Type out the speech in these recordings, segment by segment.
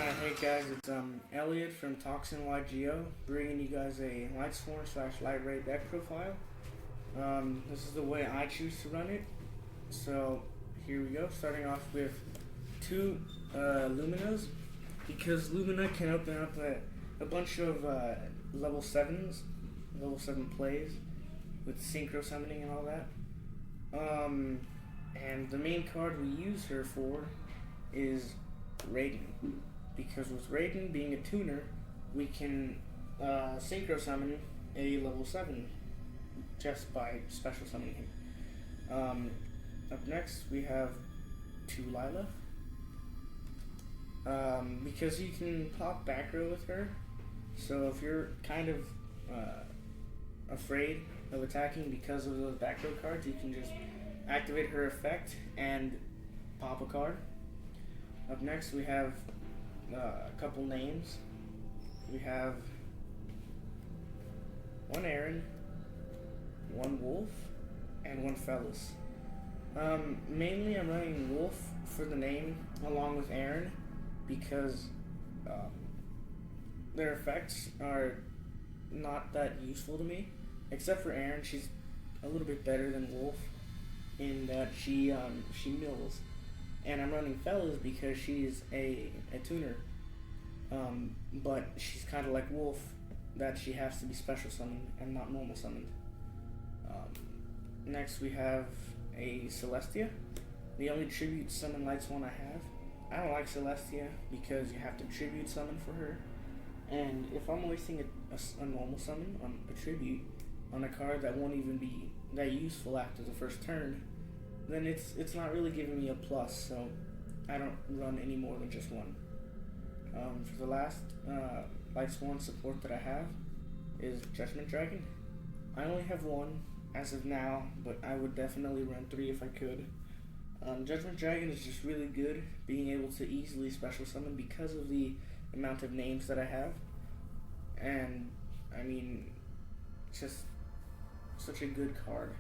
Hey guys, it's Eliot from Toxin YGO, bringing you guys a Lightsworn / Light Ray deck profile. This is the way I choose to run it. So here we go. Starting off with two Luminas, because Lumina can open up a bunch of level 7s, level 7 plays with synchro summoning and all that. And the main card we use her for is Raiden, because with Raiden being a tuner, we can synchro summon a level 7 just by special summoning him. Up next we have two Lila, because you can pop back row with her, so if you're kind of afraid of attacking because of those back row cards, you can just activate her effect and pop a card. Up next we have a couple names. We have one Aaron, one Wolf, and one Fellas. Mainly I'm running Wolf for the name along with Aaron because their effects are not that useful to me, except for Aaron. She's a little bit better than Wolf in that she mills. And I'm running Fellas because she's a tuner, but she's kind of like Wolf, that she has to be special summoned and not normal summoned. Next we have a Celestia, the only tribute summon Lightsworn I have. I don't like Celestia because you have to tribute summon for her, and if I'm wasting a normal summon on a tribute on a card that won't even be that useful after the first turn, then it's not really giving me a plus, so I don't run any more than just one. For the last Lightsworn support that I have is Judgment Dragon. I only have one as of now, but I would definitely run 3 if I could. Judgment Dragon is just really good, being able to easily special summon because of the amount of names that I have, and I mean, just such a good card.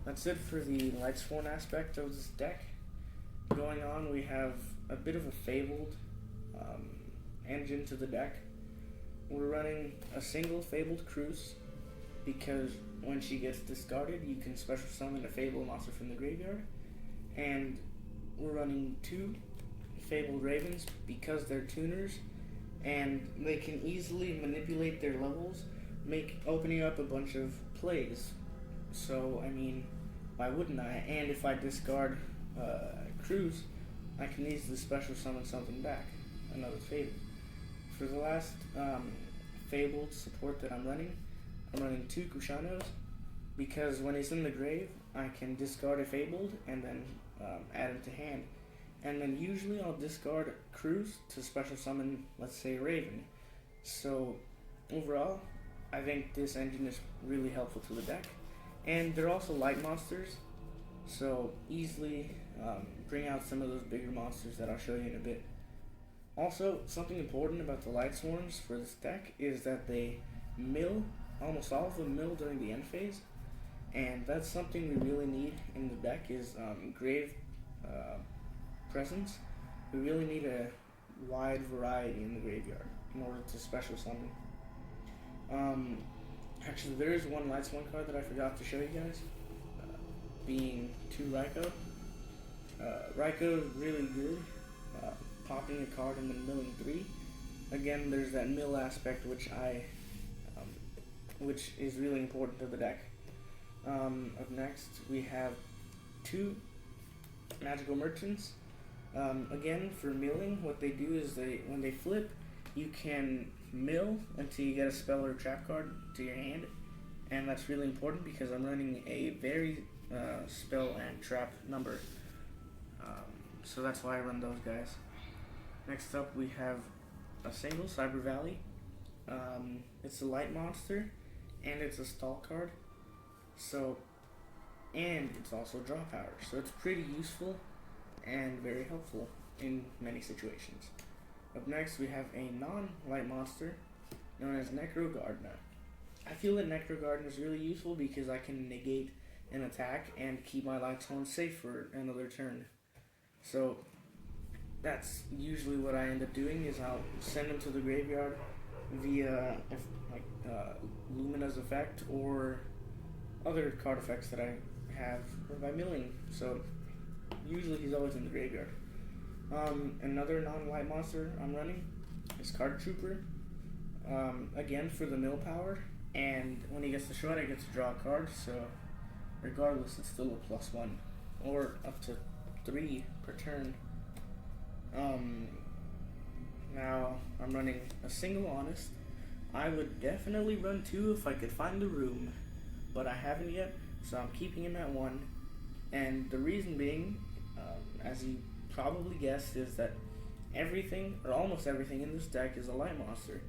That's it for the Lightsworn aspect of this deck. Going on, we have a bit of a fabled engine to the deck. We're running a single fabled Cruise because when she gets discarded, you can special summon a fabled monster from the graveyard. And we're running 2 fabled Ravens because they're tuners and they can easily manipulate their levels, opening up a bunch of plays. So, I mean, why wouldn't I? And if I discard Cruise, I can easily special summon something back, another Fable. For the last Fabled support that I'm running 2 Kushanos, because when he's in the grave, I can discard a Fabled and then add him to hand. And then usually I'll discard Cruise to special summon, let's say, Raven. So, overall, I think this engine is really helpful to the deck. And they're also light monsters, so easily bring out some of those bigger monsters that I'll show you in a bit. Also, something important about the Lightsworns for this deck is that they mill, almost all of them mill during the end phase, and that's something we really need in the deck is grave presence. We really need a wide variety in the graveyard in order to special summon. Actually, there is one Lightsworn card that I forgot to show you guys, being 2 Raikou. Raikou is really good, popping a card and then milling 3. Again, there's that mill aspect which is really important to the deck. Up next, we have 2 Magical Merchants. Again, for milling, what they do is when they flip, you can mill until you get a spell or trap card to your hand, and that's really important because I'm running a very spell and trap number, so that's why I run those guys. Next up we have a single Cyber Valley. It's a light monster and it's a stall card, and it's also draw power, so it's pretty useful and very helpful in many situations. Up next we have a non-light monster known as Necro Gardener. I feel that Necro Gardener is really useful because I can negate an attack and keep my Lightsworn safe for another turn. So that's usually what I end up doing is I'll send them to the graveyard via Lumina's effect or other card effects that I have, or by milling. So usually he's always in the graveyard. Another non-white monster I'm running is Card Trooper. Again for the mill power, and when he gets destroyed I get to draw a card, so regardless it's still a +1 or up to 3 per turn. Now I'm running a single Honest. I would definitely run 2 if I could find the room, but I haven't yet, so I'm keeping him at 1. And the reason being, as you probably guessed, is that everything, or almost everything in this deck is a light monster.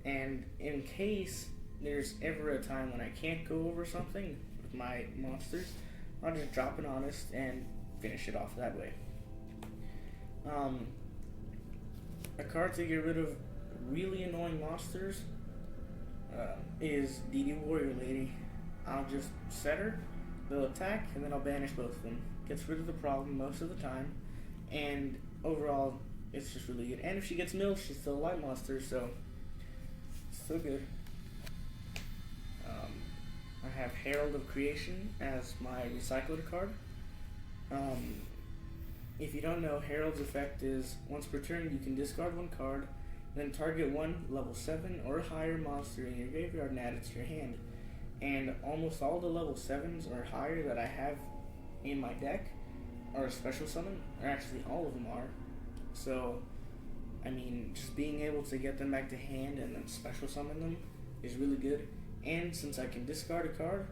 And in case there's ever a time when I can't go over something with my monsters, I'll just drop an Honest and finish it off that way. A card to get rid of really annoying monsters is DD Warrior Lady. I'll just set her, they'll attack, and then I'll banish both of them. Gets rid of the problem most of the time, and overall it's just really good. And if she gets milled, she's still a light monster, so still good. I have Herald of Creation as my recycler card. If you don't know, Herald's effect is once per turn you can discard 1 card, then target 1 level 7 or higher monster in your graveyard and add it to your hand. And almost all the level 7s or higher that I have in my deck are a special summon, or actually all of them are. So, I mean, just being able to get them back to hand and then special summon them is really good. And since I can discard a card,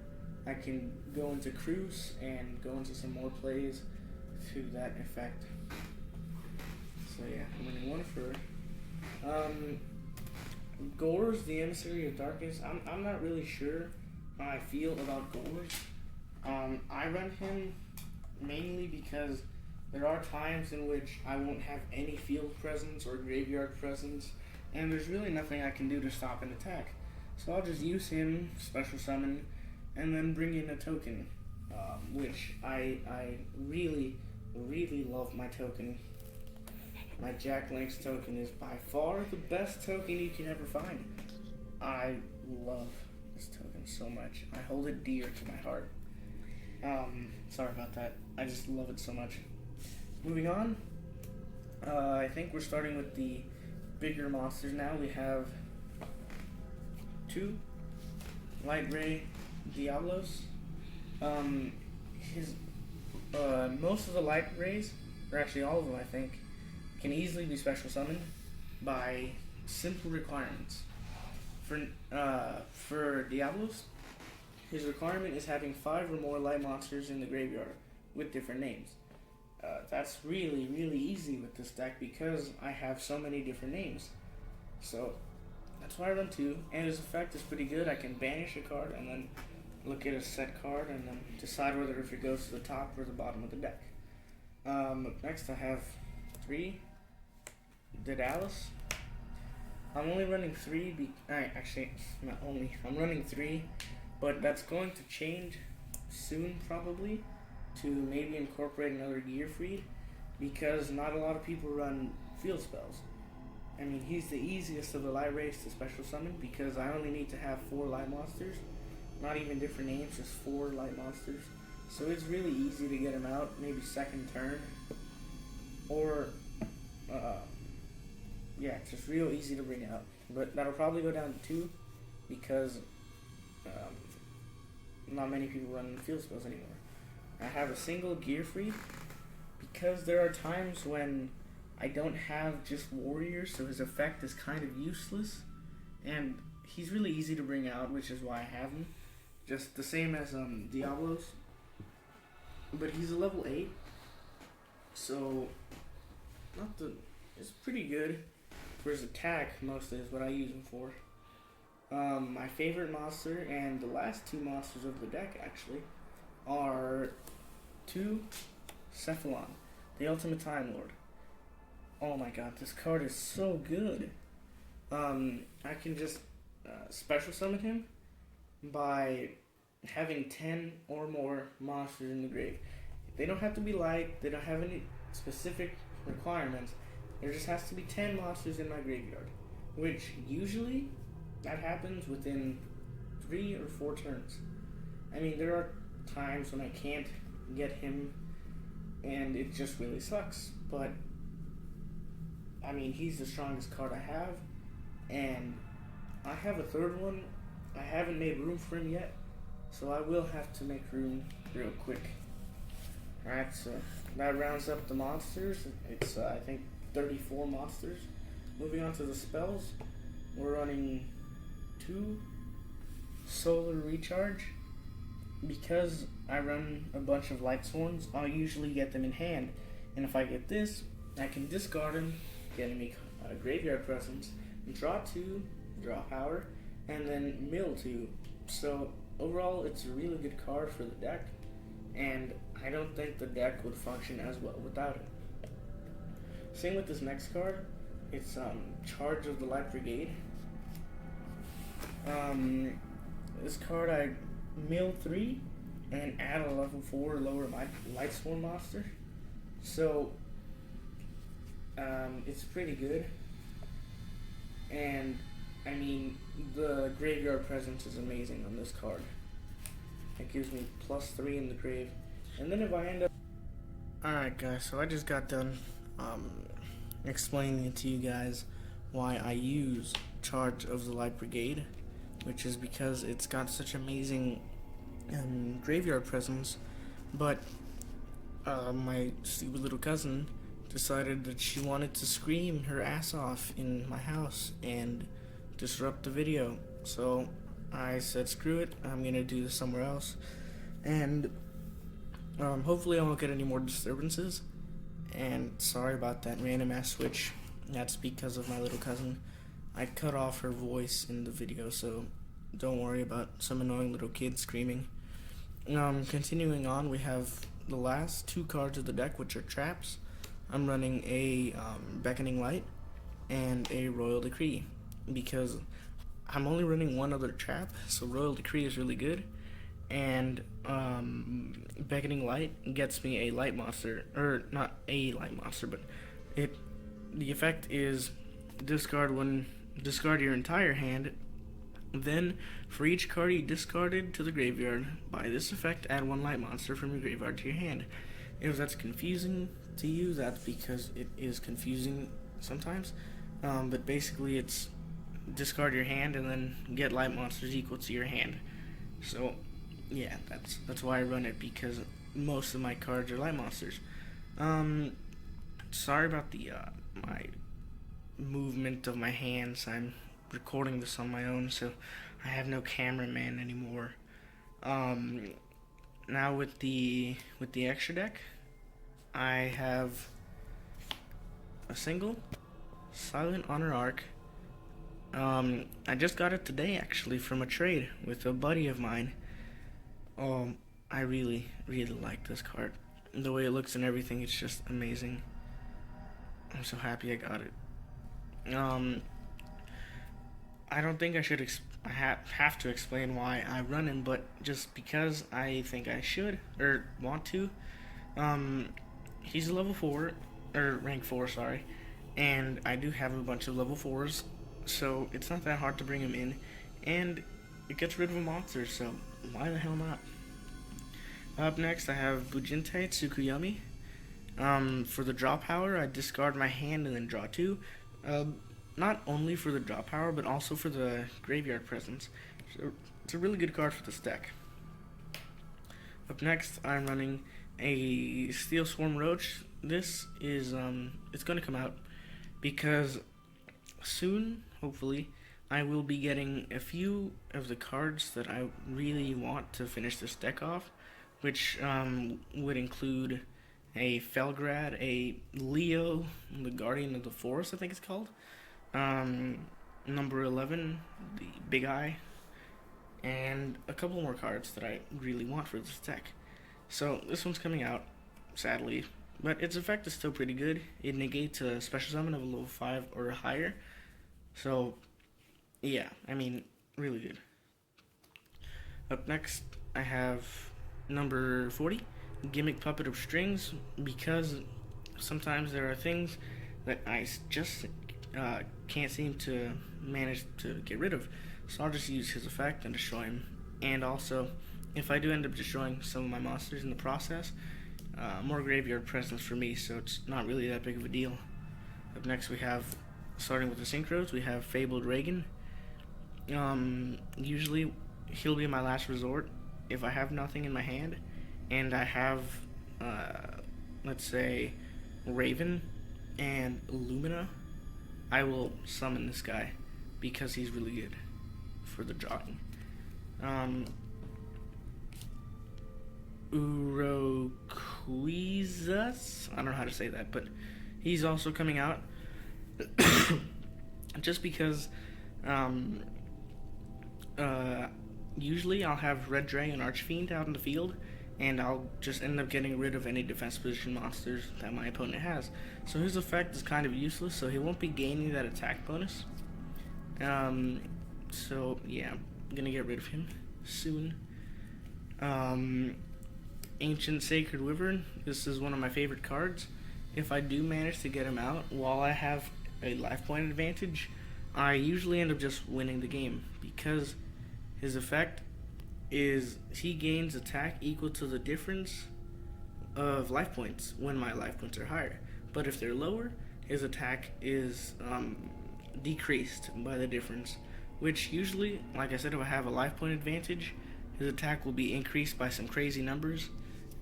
I can go into Cruise and go into some more plays to that effect. So yeah, I'm running 1 for Gores, the Emissary of Darkness. I'm not really sure how I feel about Gores. I run him mainly because there are times in which I won't have any field presence or graveyard presence, and there's really nothing I can do to stop an attack. So I'll just use him, special summon, and then bring in a token, which I really love my token. My Jack Link's token is by far the best token you can ever find. I love this token so much. I hold it dear to my heart. Sorry about that. I just love it so much. Moving on, I think we're starting with the bigger monsters now. We have 2 Light Ray Diablos. Most of the Light Rays, or actually all of them I think, can easily be special summoned by simple requirements. For Diablos, his requirement is having 5 or more light monsters in the graveyard with different names. That's really easy with this deck because I have so many different names. So that's why I run 2, and his effect is pretty good. I can banish a card and then look at a set card and then decide whether if it goes to the top or the bottom of the deck. Next I have 3 Daedalus. I'm only running 3 actually, not only, I'm running 3, but that's going to change soon probably to maybe incorporate another gear feed, because not a lot of people run field spells. I mean, he's the easiest of the light rays to special summon because I only need to have 4 light monsters, not even different names, just 4 light monsters. So it's really easy to get him out, maybe second turn, or yeah, it's just real easy to bring out. But that'll probably go down to 2 because not many people run field spells anymore. I have a single gear free because there are times when I don't have just warriors, so his effect is kind of useless, and he's really easy to bring out, which is why I have him. Just the same as Diablos, but he's a level 8, so it's pretty good for his attack. Mostly is what I use him for. My favorite monster and the last 2 monsters of the deck actually are 2 Cephalon, the Ultimate Time Lord. Oh my god, this card is so good. I can just special summon him by having 10 or more monsters in the grave. They don't have to be light, they don't have any specific requirements, there just has to be 10 monsters in my graveyard, which usually that happens within 3 or 4 turns. I mean, there are times when I can't get him and it just really sucks, but I mean, he's the strongest card I have, and I have a third one. I haven't made room for him yet, so I will have to make room real quick. Alright, so that rounds up the monsters. It's, I think, 34 monsters. Moving on to the spells, we're running 2 Solar Recharge. Because I run a bunch of Lightsworns, I'll usually get them in hand. And if I get this, I can discard them, get me a Graveyard Presence, draw 2, draw power, and then mill 2. So overall, it's a really good card for the deck, and I don't think the deck would function as well without it. Same with this next card. It's Charge of the Light Brigade. This card I mill 3 and add a level 4 lower Lightsworn monster. So it's pretty good. And I mean, the Graveyard Presence is amazing on this card. It gives me +3 in the grave. And then if I end up... Alright guys, so I just got done explaining to you guys why I use Charge of the Light Brigade, which is because it's got such amazing Graveyard Presence, but my stupid little cousin decided that she wanted to scream her ass off in my house and disrupt the video. So I said, screw it, I'm gonna do this somewhere else, and hopefully I won't get any more disturbances. And sorry about that random ass switch. That's because of my little cousin. I cut off her voice in the video, so don't worry about some annoying little kid screaming. Continuing on, we have the last 2 cards of the deck, which are traps. I'm running a Beckoning Light and a Royal Decree, because I'm only running one other trap, so Royal Decree is really good, and Beckoning Light gets me a light monster, or not a light monster, but the effect is discard your entire hand. Then, for each card you discarded to the graveyard, by this effect, add 1 light monster from your graveyard to your hand. If that's confusing to you, that's because it is confusing sometimes. But basically, it's discard your hand and then get light monsters equal to your hand. So, yeah, that's why I run it, because most of my cards are light monsters. Sorry about the my movement of my hands. I'm recording this on my own, so I have no cameraman anymore. Now with the extra deck, I have a single Silent Honor Arc. I just got it today, actually, from a trade with a buddy of mine. I really like this card. The way it looks and everything, it's just amazing. I'm so happy I got it. I don't think I should have to explain why I run him, but just because I think I should, or want to. He's a level 4, or rank 4, sorry, and I do have a bunch of level 4s, so it's not that hard to bring him in, and it gets rid of a monster, so why the hell not? Up next, I have Bujinte Tsukuyomi. For the draw power, I discard my hand and then draw 2. Not only for the draw power, but also for the Graveyard Presence. So it's a really good card for this deck. Up next, I'm running a Steel Swarm Roach. This is, it's going to come out because soon, hopefully, I will be getting a few of the cards that I really want to finish this deck off, which would include a Felgrad, a Leo, the Guardian of the Forest, I think it's called, number 11, the Big Eye, and a couple more cards that I really want for this deck. So this one's coming out, sadly, but its effect is still pretty good. It negates a special summon of a level 5 or higher, so yeah, I mean, really good. Up next, I have number 40, Gimmick Puppet of Strings, because sometimes there are things that I just can't seem to manage to get rid of. So I'll just use his effect and destroy him. And also, if I do end up destroying some of my monsters in the process, more graveyard presence for me, so it's not really that big of a deal. Up next we have, starting with the synchros, we have Fabled Reagan. Usually he'll be my last resort if I have nothing in my hand, and I have, let's say, Raven and Lumina. I will summon this guy because he's really good for the jogging. Uroquizas, I don't know how to say that, but he's also coming out just because usually I'll have Red Dragon Archfiend out in the field, and I'll just end up getting rid of any defense position monsters that my opponent has. So his effect is kind of useless, so he won't be gaining that attack bonus. So yeah, I'm gonna get rid of him soon. Ancient Sacred Wyvern, this is one of my favorite cards. If I do manage to get him out while I have a life point advantage, I usually end up just winning the game, because his effect is he gains attack equal to the difference of life points when my life points are higher. But if they're lower, his attack is decreased by the difference, which usually, like I said, if I have a life point advantage, his attack will be increased by some crazy numbers,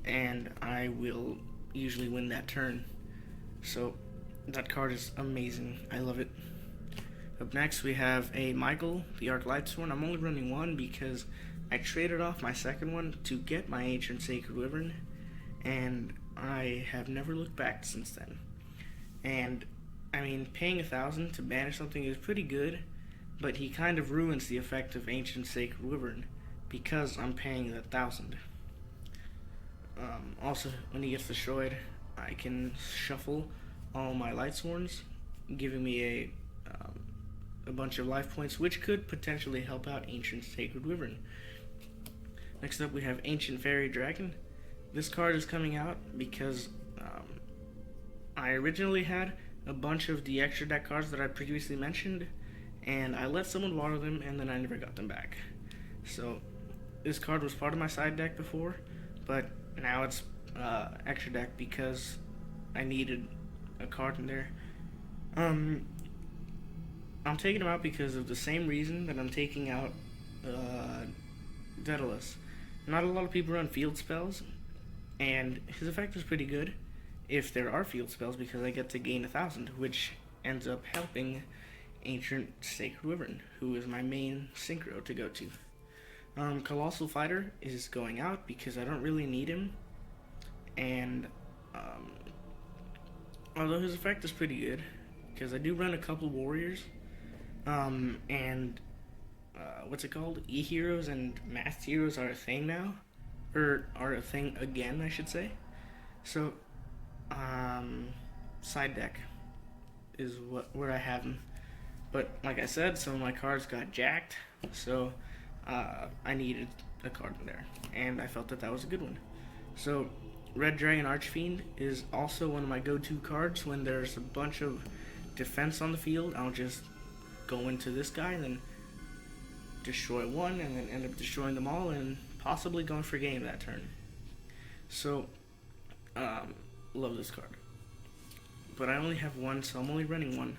and I will usually win that turn. So that card is amazing. I love it. Up next we have a Michael, the Arc Lightsworn. I'm only running one because I traded off my second one to get my Ancient Sacred Wyvern, and I have never looked back since then. And I mean, paying 1,000 to banish something is pretty good, but he kind of ruins the effect of Ancient Sacred Wyvern because I'm paying the 1,000. Also, when he gets destroyed, I can shuffle all my Lightsworns, giving me a bunch of life points, which could potentially help out Ancient Sacred Wyvern. Next up, we have Ancient Fairy Dragon. This card is coming out because I originally had a bunch of the extra deck cards that I previously mentioned, and I let someone water them, and then I never got them back. So this card was part of my side deck before, but now it's extra deck because I needed a card in there. I'm taking him out because of the same reason that I'm taking out Daedalus. Not a lot of people run field spells, and his effect is pretty good if there are field spells because I get to gain 1,000, which ends up helping Ancient Sacred Wyvern, who is my main synchro to go to. Colossal Fighter is going out because I don't really need him, and although his effect is pretty good, because I do run a couple warriors, and what's it called? E-heroes and masked heroes are a thing now, or are a thing again, I should say. So, side deck is where I have him. But like I said, some of my cards got jacked, so I needed a card in there, and I felt that that was a good one. So Red Dragon Archfiend is also one of my go-to cards when there's a bunch of defense on the field. I'll just go into this guy and then destroy one, and then end up destroying them all, and possibly going for game that turn. So, love this card. But I only have one, so I'm only running one.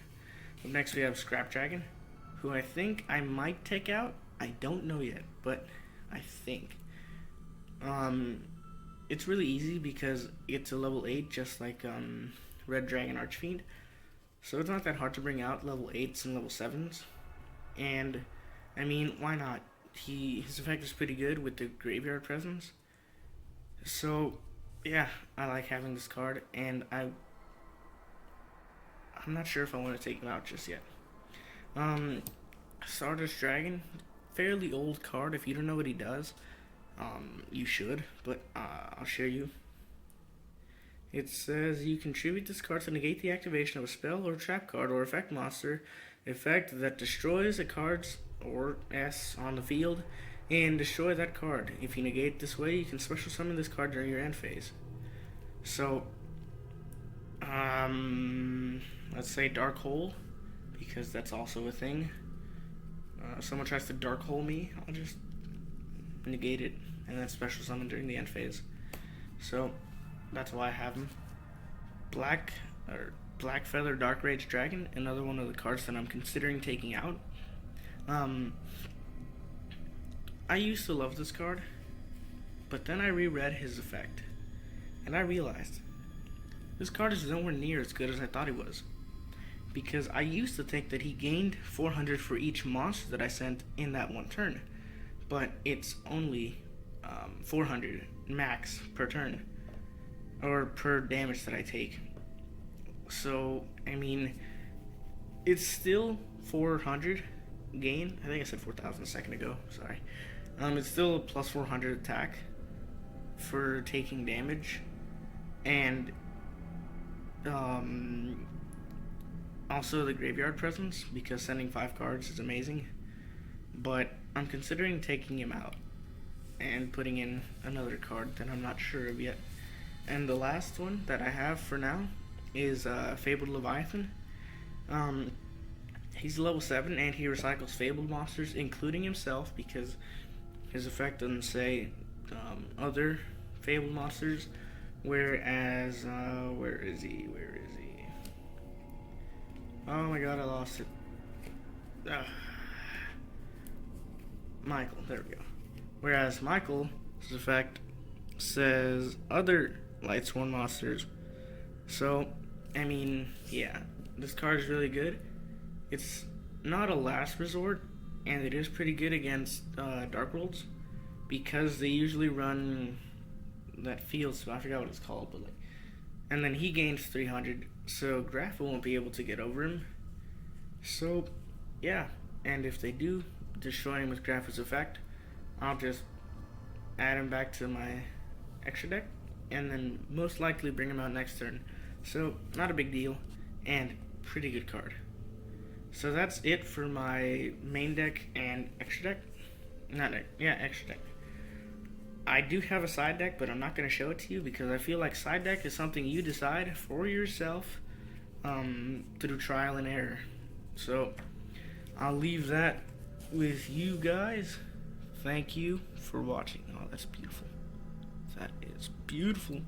Up next we have Scrap Dragon, who I think I might take out. I don't know yet, but I think. It's really easy because it's a level 8, just like Red Dragon Archfiend. So it's not that hard to bring out level 8s and level 7s. And, I mean, why not? His effect is pretty good with the graveyard presence. So, yeah, I like having this card, and I'm not sure if I want to take him out just yet. Stardust Dragon, fairly old card. If you don't know what he does, you should, but I'll share you. It says you contribute this card to negate the activation of a spell or trap card or effect monster effect that destroys a card's or S on the field, and destroy that card. If you negate this way, you can special summon this card during your end phase. So, Let's say Dark Hole, because that's also a thing. If someone tries to Dark Hole me, I'll just negate it and then special summon during the end phase. So that's why I have him. Black Feather Dark Rage Dragon, another one of the cards that I'm considering taking out. I used to love this card, but then I reread his effect, and I realized this card is nowhere near as good as I thought he was. Because I used to think that he gained 400 for each monster that I sent in that one turn, but it's only 400 max per turn, or per damage that I take. So, I mean, it's still 400 gain. I think I said 4,000 a second ago, sorry. It's still a plus 400 attack for taking damage, and also the graveyard presence, because sending 5 cards is amazing. But I'm considering taking him out and putting in another card that I'm not sure of yet. And the last one that I have for now is Fabled Leviathan. He's level 7 and he recycles Fabled monsters, including himself, because his effect doesn't say other Fabled monsters. Whereas, where is he? Oh my god, I lost it. Michael, there we go. Whereas Michael's effect says other Lightsworn monsters. So, I mean, yeah, this card is really good. It's not a last resort, and it is pretty good against Dark Worlds, because they usually run that field, so I forgot what it's called, but like, and then he gains 300, so Graph won't be able to get over him. So, yeah, and if they do destroy him with Graph's effect, I'll just add him back to my extra deck, and then most likely bring him out next turn. So, not a big deal, and pretty good card. So that's it for my main deck and extra deck. Not deck, yeah, extra deck. I do have a side deck, but I'm not going to show it to you because I feel like side deck is something you decide for yourself through trial and error. So I'll leave that with you guys. Thank you for watching. Oh, that's beautiful. That is beautiful.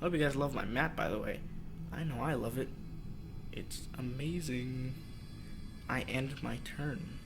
Hope you guys love my map, by the way. I know I love it. It's amazing. I end my turn.